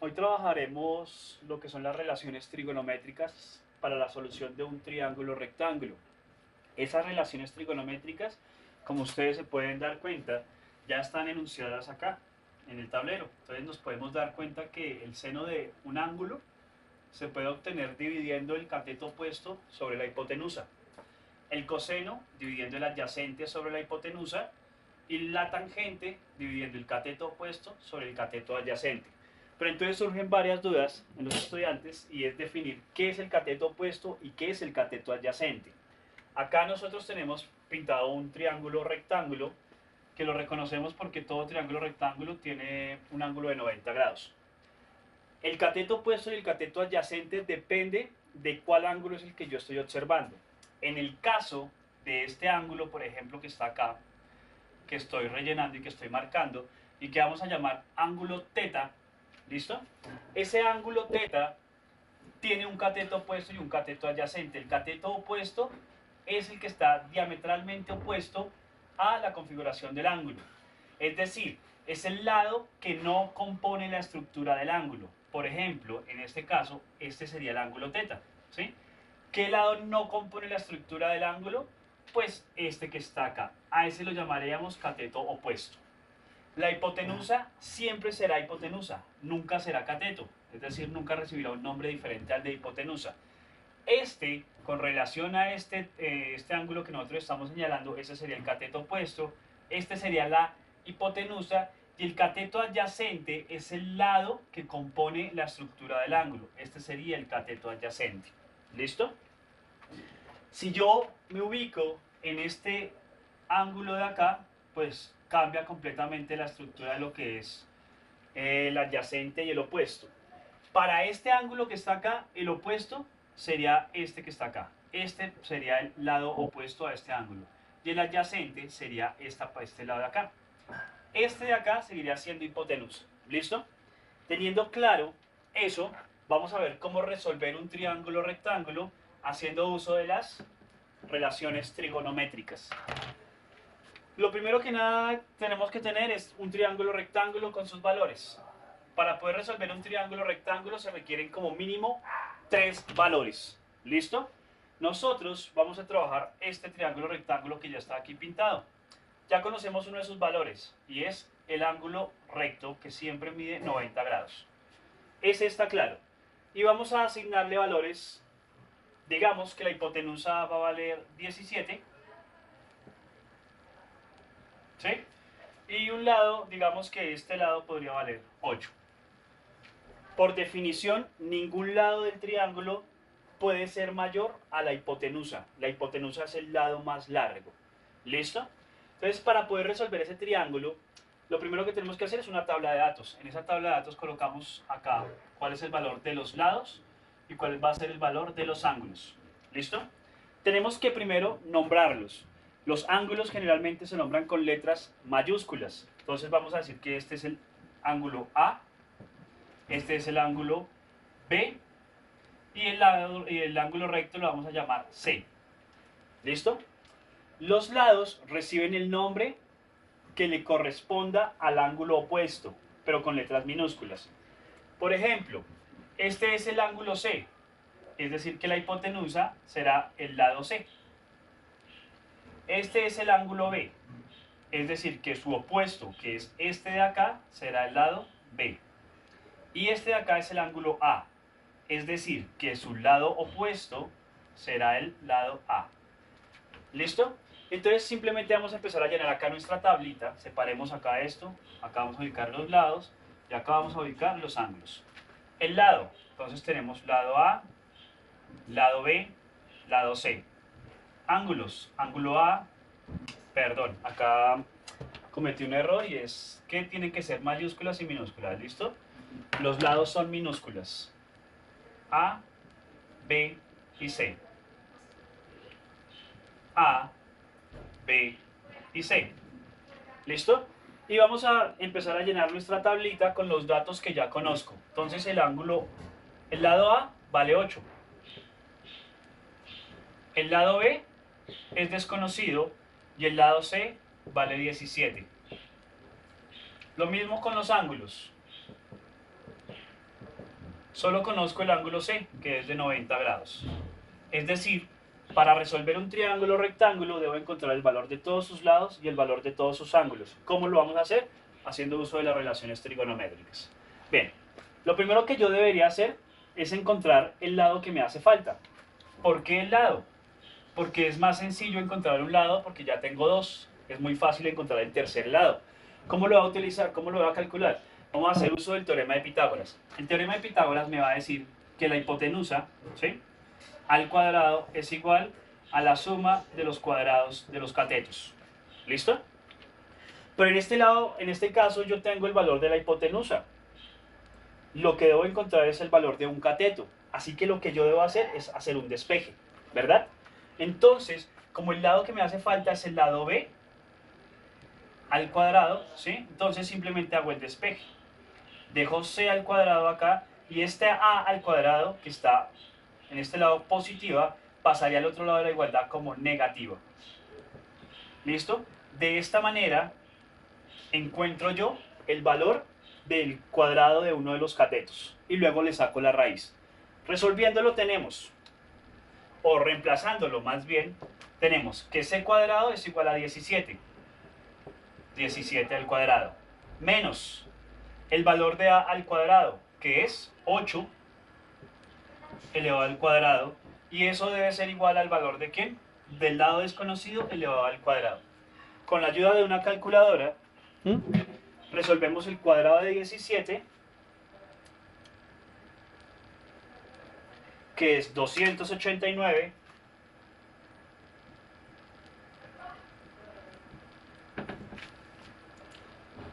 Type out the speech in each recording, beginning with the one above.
Hoy trabajaremos lo que son las relaciones trigonométricas para la solución de un triángulo rectángulo. Esas relaciones trigonométricas, como ustedes se pueden dar cuenta, ya están enunciadas acá en el tablero. Entonces nos podemos dar cuenta que el seno de un ángulo se puede obtener dividiendo el cateto opuesto sobre la hipotenusa, el coseno dividiendo el adyacente sobre la hipotenusa y la tangente dividiendo el cateto opuesto sobre el cateto adyacente. Pero entonces surgen varias dudas en los estudiantes y es definir qué es el cateto opuesto y qué es el cateto adyacente. Acá nosotros tenemos pintado un triángulo rectángulo que lo reconocemos porque todo triángulo rectángulo tiene un ángulo de 90 grados. El cateto opuesto y el cateto adyacente depende de cuál ángulo es el que yo estoy observando. En el caso de este ángulo, por ejemplo, que está acá, que estoy rellenando y que estoy marcando, y que vamos a llamar ángulo teta, ¿listo? Ese ángulo teta tiene un cateto opuesto y un cateto adyacente. El cateto opuesto es el que está diametralmente opuesto a la configuración del ángulo. Es decir, es el lado que no compone la estructura del ángulo. Por ejemplo, en este caso, este sería el ángulo teta, ¿sí? ¿Qué lado no compone la estructura del ángulo? Pues este que está acá. A ese lo llamaríamos cateto opuesto. La hipotenusa siempre será hipotenusa, nunca será cateto, es decir, nunca recibirá un nombre diferente al de hipotenusa. Este, con relación a este ángulo que nosotros estamos señalando, ese sería el cateto opuesto, este sería la hipotenusa y el cateto adyacente es el lado que compone la estructura del ángulo. Este sería el cateto adyacente. ¿Listo? Si yo me ubico en este ángulo de acá, pues cambia completamente la estructura de lo que es el adyacente y el opuesto. Para este ángulo que está acá, el opuesto sería este que está acá. Este sería el lado opuesto a este ángulo. Y el adyacente sería este lado de acá. Este de acá seguiría siendo hipotenusa. ¿Listo? Teniendo claro eso, vamos a ver cómo resolver un triángulo rectángulo haciendo uso de las relaciones trigonométricas. Lo primero que nada tenemos que tener es un triángulo rectángulo con sus valores. Para poder resolver un triángulo rectángulo se requieren como mínimo 3 valores. ¿Listo? Nosotros vamos a trabajar este triángulo rectángulo que ya está aquí pintado. Ya conocemos uno de sus valores y es el ángulo recto que siempre mide 90 grados. Ese está claro. Y vamos a asignarle valores. Digamos que la hipotenusa va a valer 17. ¿Sí? Y un lado, digamos que este lado podría valer 8. Por definición, ningún lado del triángulo puede ser mayor a la hipotenusa. La hipotenusa es el lado más largo. ¿Listo? Entonces, para poder resolver ese triángulo, lo primero que tenemos que hacer es una tabla de datos. En esa tabla de datos colocamos acá cuál es el valor de los lados y cuál va a ser el valor de los ángulos. ¿Listo? Tenemos que primero nombrarlos. Los ángulos generalmente se nombran con letras mayúsculas. Entonces vamos a decir que este es el ángulo A, este es el ángulo B y el ángulo recto lo vamos a llamar C. ¿Listo? Los lados reciben el nombre que le corresponda al ángulo opuesto, pero con letras minúsculas. Por ejemplo, este es el ángulo C, es decir que la hipotenusa será el lado C. Este es el ángulo B, es decir que su opuesto, que es este de acá, será el lado B. Y este de acá es el ángulo A, es decir que su lado opuesto será el lado A. ¿Listo? Entonces simplemente vamos a empezar a llenar acá nuestra tablita. Separemos acá esto, acá vamos a ubicar los lados y acá vamos a ubicar los ángulos. El lado, entonces tenemos lado A, lado B, lado C. Ángulos, ángulo A, perdón, acá cometí un error y es que tienen que ser mayúsculas y minúsculas, ¿listo? Los lados son minúsculas. A, B y C. A, B y C. ¿Listo? Y vamos a empezar a llenar nuestra tablita con los datos que ya conozco. Entonces el lado A vale 8. El lado B es desconocido y el lado C vale 17. Lo mismo con los ángulos. Solo conozco el ángulo C, que es de 90 grados. Es decir, para resolver un triángulo rectángulo debo encontrar el valor de todos sus lados y el valor de todos sus ángulos. ¿Cómo lo vamos a hacer? Haciendo uso de las relaciones trigonométricas. Bien, lo primero que yo debería hacer es encontrar el lado que me hace falta. ¿Por qué el lado? Porque es más sencillo encontrar un lado porque ya tengo dos. Es muy fácil encontrar el tercer lado. ¿Cómo lo voy a utilizar? ¿Cómo lo voy a calcular? Vamos a hacer uso del teorema de Pitágoras. El teorema de Pitágoras me va a decir que la hipotenusa, ¿sí?, al cuadrado es igual a la suma de los cuadrados de los catetos. ¿Listo? Pero en este lado, en este caso, yo tengo el valor de la hipotenusa. Lo que debo encontrar es el valor de un cateto. Así que lo que yo debo hacer es hacer un despeje, ¿verdad? Entonces, como el lado que me hace falta es el lado B al cuadrado, ¿sí?, entonces simplemente hago el despeje. Dejo C al cuadrado acá y este A al cuadrado, que está en este lado positiva, pasaría al otro lado de la igualdad como negativa. ¿Listo? De esta manera encuentro yo el valor del cuadrado de uno de los catetos y luego le saco la raíz. Resolviéndolo tenemos, o reemplazándolo más bien, tenemos que C cuadrado es igual a 17. 17 al cuadrado. Menos el valor de A al cuadrado, que es 8 elevado al cuadrado. Y eso debe ser igual al valor de ¿qué? Del lado desconocido elevado al cuadrado. Con la ayuda de una calculadora, resolvemos el cuadrado de 17, que es 289,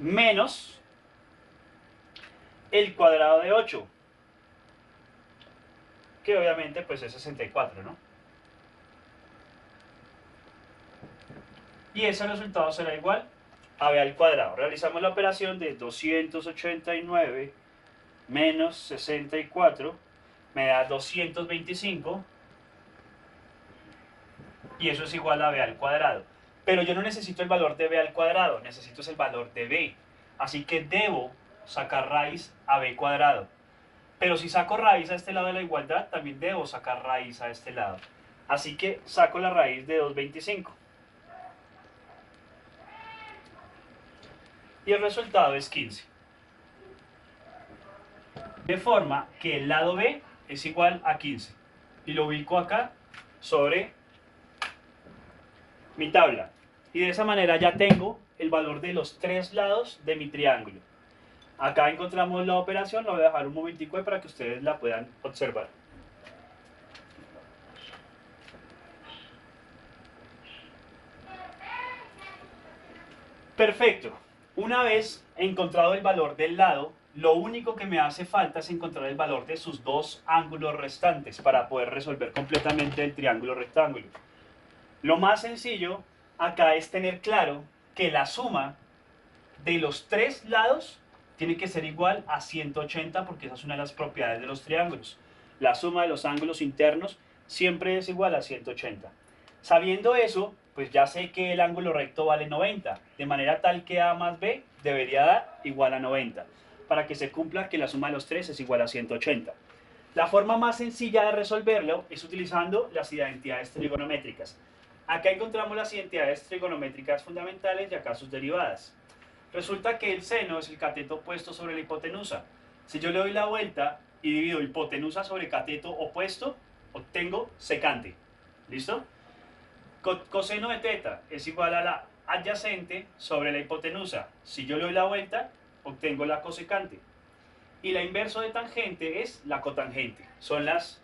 menos el cuadrado de 8, que obviamente pues es 64, ¿no? Y ese resultado será igual a b al cuadrado. Realizamos la operación de 289 menos 64, me da 225, y eso es igual a b al cuadrado. Pero yo no necesito el valor de b al cuadrado, necesito el valor de b. Así que debo sacar raíz a b cuadrado. Pero si saco raíz a este lado de la igualdad, también debo sacar raíz a este lado. Así que saco la raíz de 225. Y el resultado es 15. De forma que el lado B es igual a 15. Y lo ubico acá sobre mi tabla. Y de esa manera ya tengo el valor de los tres lados de mi triángulo. Acá encontramos la operación, lo voy a dejar un momentico para que ustedes la puedan observar. Perfecto. Una vez encontrado el valor del lado, lo único que me hace falta es encontrar el valor de sus dos ángulos restantes para poder resolver completamente el triángulo rectángulo. Lo más sencillo acá es tener claro que la suma de los tres lados tiene que ser igual a 180 porque esa es una de las propiedades de los triángulos. La suma de los ángulos internos siempre es igual a 180. Sabiendo eso, pues ya sé que el ángulo recto vale 90, de manera tal que A más B debería dar igual a 90, para que se cumpla que la suma de los tres es igual a 180. La forma más sencilla de resolverlo es utilizando las identidades trigonométricas. Acá encontramos las identidades trigonométricas fundamentales y acá sus derivadas. Resulta que el seno es el cateto opuesto sobre la hipotenusa. Si yo le doy la vuelta y divido hipotenusa sobre cateto opuesto, obtengo secante. ¿Listo? Coseno de teta es igual a la adyacente sobre la hipotenusa. Si yo le doy la vuelta, obtengo la cosecante. Y la inverso de tangente es la cotangente. Son las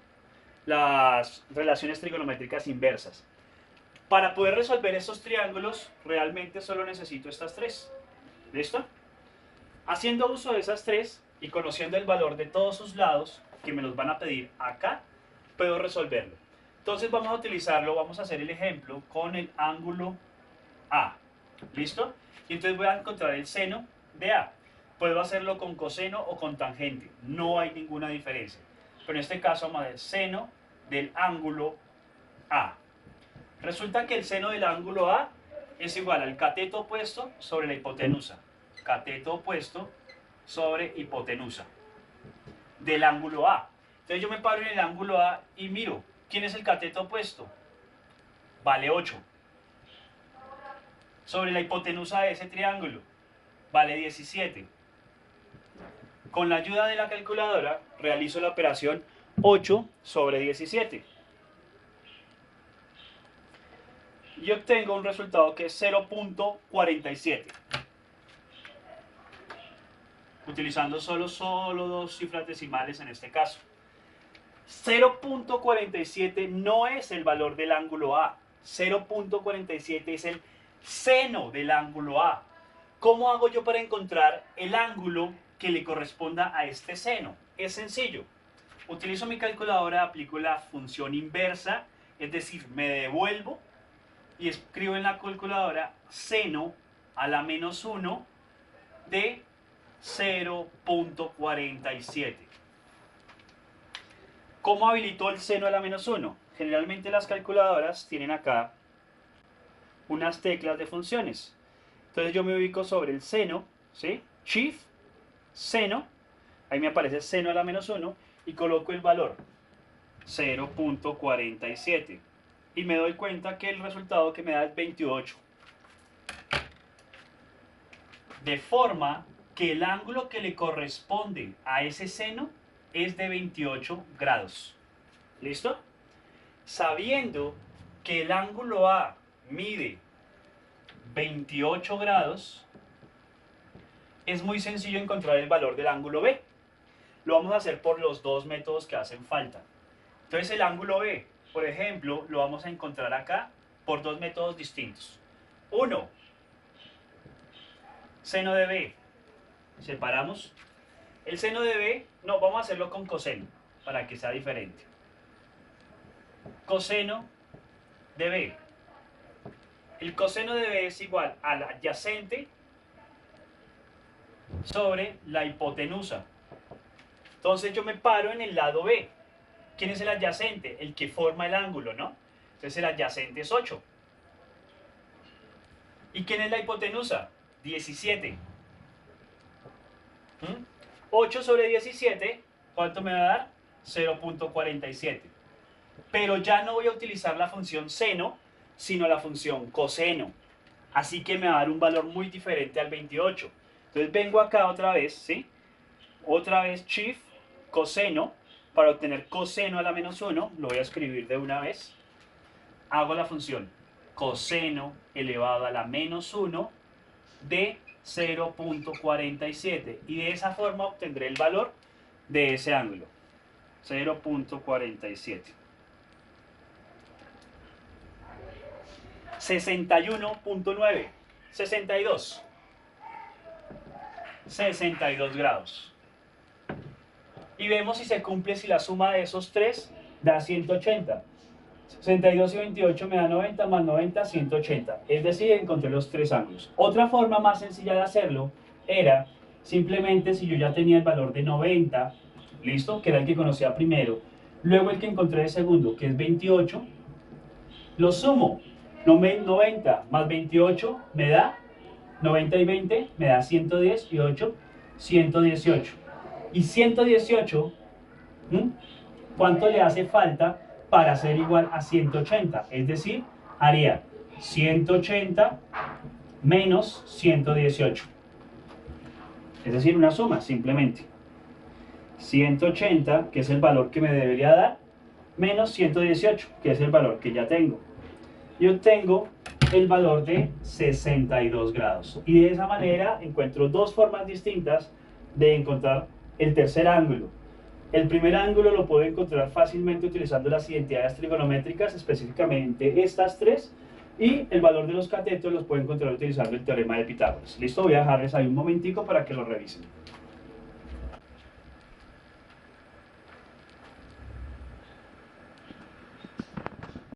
relaciones trigonométricas inversas. Para poder resolver estos triángulos, realmente solo necesito estas tres. ¿Listo? Haciendo uso de esas tres y conociendo el valor de todos sus lados, que me los van a pedir acá, puedo resolverlo. Entonces vamos a utilizarlo, vamos a hacer el ejemplo con el ángulo A. ¿Listo? Y entonces voy a encontrar el seno de A. Puedo hacerlo con coseno o con tangente, no hay ninguna diferencia. Pero en este caso vamos a ver seno del ángulo A. Resulta que el seno del ángulo A es igual al cateto opuesto sobre la hipotenusa. Cateto opuesto sobre hipotenusa. del ángulo A. Entonces yo me paro en el ángulo A y miro, ¿quién es el cateto opuesto? Vale 8. Sobre la hipotenusa de ese triángulo, vale 17. Con la ayuda de la calculadora realizo la operación 8 sobre 17. Y obtengo un resultado que es 0.47. Utilizando solo dos cifras decimales en este caso. 0.47 no es el valor del ángulo A. 0.47 es el seno del ángulo A. ¿Cómo hago yo para encontrar el ángulo que le corresponda a este seno? Es sencillo. Utilizo mi calculadora, aplico la función inversa, es decir, me devuelvo y escribo en la calculadora seno a la menos 1 de 0.47. ¿Cómo habilitó el seno a la menos 1? Generalmente las calculadoras tienen acá unas teclas de funciones. Entonces yo me ubico sobre el seno, ¿sí? Shift, seno, ahí me aparece seno a la menos 1 y coloco el valor 0.47 y me doy cuenta que el resultado que me da es 28. De forma que el ángulo que le corresponde a ese seno es de 28 grados. ¿Listo? Sabiendo que el ángulo A mide 28 grados, es muy sencillo encontrar el valor del ángulo B. Lo vamos a hacer por los dos métodos que hacen falta. Entonces el ángulo B, por ejemplo, lo vamos a encontrar acá por dos métodos distintos. Uno, seno de B. Separamos. El seno de B, no, vamos a hacerlo con coseno, para que sea diferente. Coseno de B. El coseno de B es igual al adyacente sobre la hipotenusa. Entonces yo me paro en el lado B. ¿Quién es el adyacente? El que forma el ángulo, ¿no? Entonces el adyacente es 8. ¿Y quién es la hipotenusa? 17. 8 sobre 17, ¿cuánto me va a dar? 0.47. Pero ya no voy a utilizar la función seno, sino la función coseno. Así que me va a dar un valor muy diferente al 28. Entonces vengo acá otra vez, ¿sí? Otra vez shift, coseno, para obtener coseno a la menos 1, lo voy a escribir de una vez. Hago la función coseno elevado a la menos 1 de 0.47 y de esa forma obtendré el valor de ese ángulo, 0.47. 61.9, 62 grados. Y vemos si se cumple, si la suma de esos tres da 180. 62 y 28 me da 90, más 90, 180. Es decir, encontré los tres ángulos. Otra forma más sencilla de hacerlo era simplemente, si yo ya tenía el valor de 90, ¿listo? Que era el que conocía primero. Luego el que encontré de segundo, que es 28, lo sumo. 90 más 28 me da 90 y 20 me da 110 y 8, 118. Y 118, ¿cuánto le hace falta para ser igual a 180? Es decir, haría 180 menos 118. Es decir, una suma, simplemente. 180, que es el valor que me debería dar, menos 118, que es el valor que ya tengo. Y obtengo el valor de 62 grados. Y de esa manera encuentro dos formas distintas de encontrar el tercer ángulo. El primer ángulo lo puedo encontrar fácilmente utilizando las identidades trigonométricas, específicamente estas tres, y el valor de los catetos los puedo encontrar utilizando el teorema de Pitágoras. Listo, voy a dejarles ahí un momentico para que lo revisen.